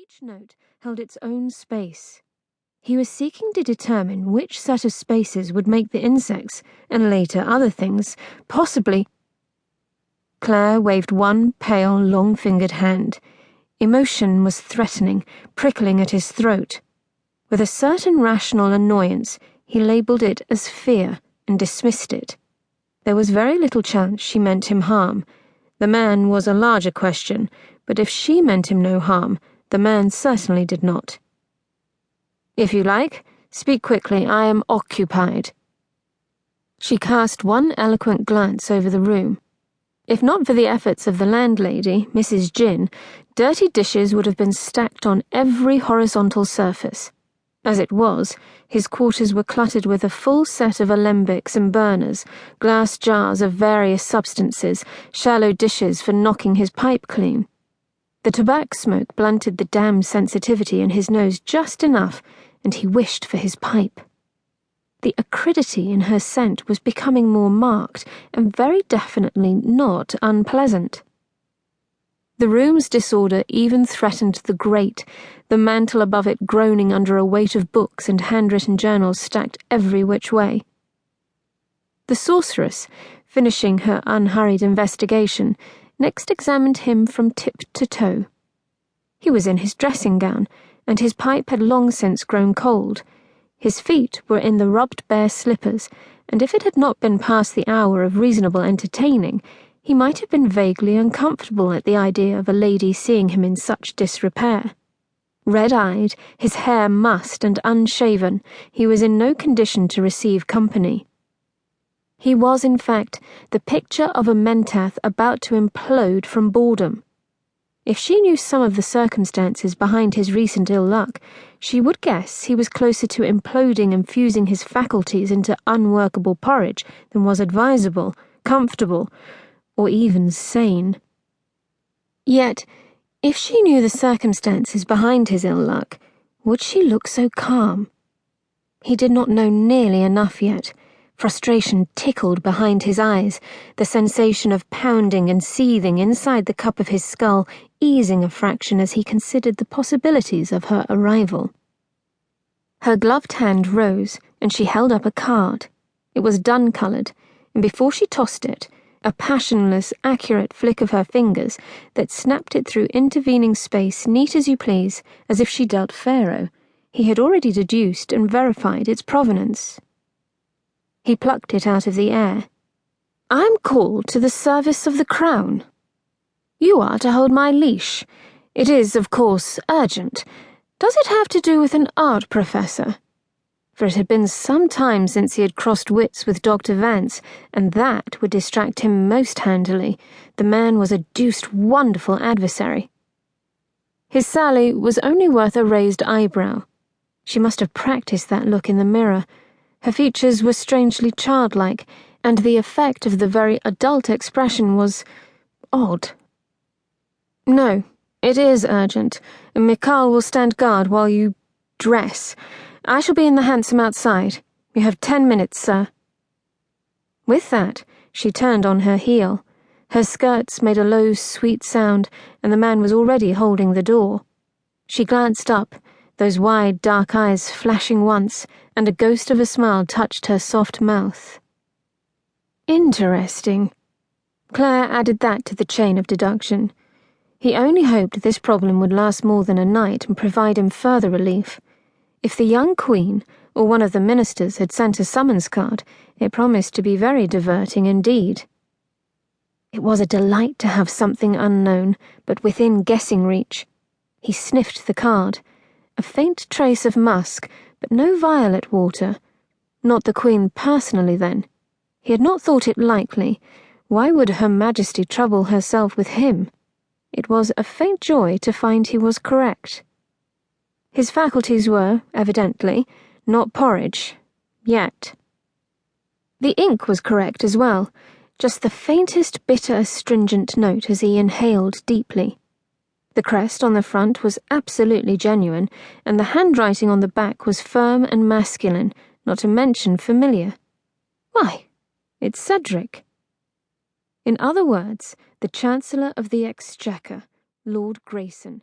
Each note held its own space. He was seeking to determine which set of spaces would make the insects, and later other things, possibly. Clare waved one pale, long-fingered hand. Emotion was threatening, prickling at his throat. With a certain rational annoyance, he labelled it as fear and dismissed it. There was very little chance she meant him harm. The man was a larger question, but if she meant him no harm, the man certainly did not. "If you like, speak quickly. I am occupied." She cast one eloquent glance over the room. If not for the efforts of the landlady, Mrs. Gin, dirty dishes would have been stacked on every horizontal surface. As it was, his quarters were cluttered with a full set of alembics and burners, glass jars of various substances, shallow dishes for knocking his pipe clean. The tobacco smoke blunted the damned sensitivity in his nose just enough, and he wished for his pipe. The acridity in her scent was becoming more marked, and very definitely not unpleasant. The room's disorder even threatened the grate, the mantel above it groaning under a weight of books and handwritten journals stacked every which way. The sorceress, finishing her unhurried investigation, next examined him from tip to toe. He was in his dressing gown, and his pipe had long since grown cold. His feet were in the rubbed bare slippers, and if it had not been past the hour of reasonable entertaining, he might have been vaguely uncomfortable at the idea of a lady seeing him in such disrepair. Red-eyed, his hair mussed and unshaven, he was in no condition to receive company. He was, in fact, the picture of a mentath about to implode from boredom. If she knew some of the circumstances behind his recent ill luck, she would guess he was closer to imploding and fusing his faculties into unworkable porridge than was advisable, comfortable, or even sane. Yet, if she knew the circumstances behind his ill luck, would she look so calm? He did not know nearly enough yet. Frustration tickled behind his eyes, the sensation of pounding and seething inside the cup of his skull easing a fraction as he considered the possibilities of her arrival. Her gloved hand rose, and she held up a card. It was dun-coloured, and before she tossed it, a passionless, accurate flick of her fingers that snapped it through intervening space neat as you please, as if she dealt faro, he had already deduced and verified its provenance. He plucked it out of the air. "I'm called to the service of the Crown. You are to hold my leash. It is, of course, urgent. Does it have to do with an art professor?" For it had been some time since he had crossed wits with Dr. Vance, and that would distract him most handily. The man was a deuced wonderful adversary. His sally was only worth a raised eyebrow. She must have practiced that look in the mirror. Her features were strangely childlike, and the effect of the very adult expression was odd. "No, it is urgent. Mikal will stand guard while you dress. I shall be in the hansom outside. You have 10 minutes, sir." With that, she turned on her heel. Her skirts made a low, sweet sound, and the man was already holding the door. She glanced up, those wide, dark eyes flashing once, and a ghost of a smile touched her soft mouth. Interesting. Clare added that to the chain of deduction. He only hoped this problem would last more than a night and provide him further relief. If the young queen, or one of the ministers, had sent a summons card, it promised to be very diverting indeed. It was a delight to have something unknown, but within guessing reach. He sniffed the card. A faint trace of musk, but no violet water. Not the Queen personally, then. He had not thought it likely. Why would Her Majesty trouble herself with him? It was a faint joy to find he was correct. His faculties were, evidently, not porridge. Yet. The ink was correct as well, just the faintest bitter astringent note as he inhaled deeply. The crest on the front was absolutely genuine, and the handwriting on the back was firm and masculine, not to mention familiar. Why, it's Cedric. In other words, the Chancellor of the Exchequer, Lord Grayson.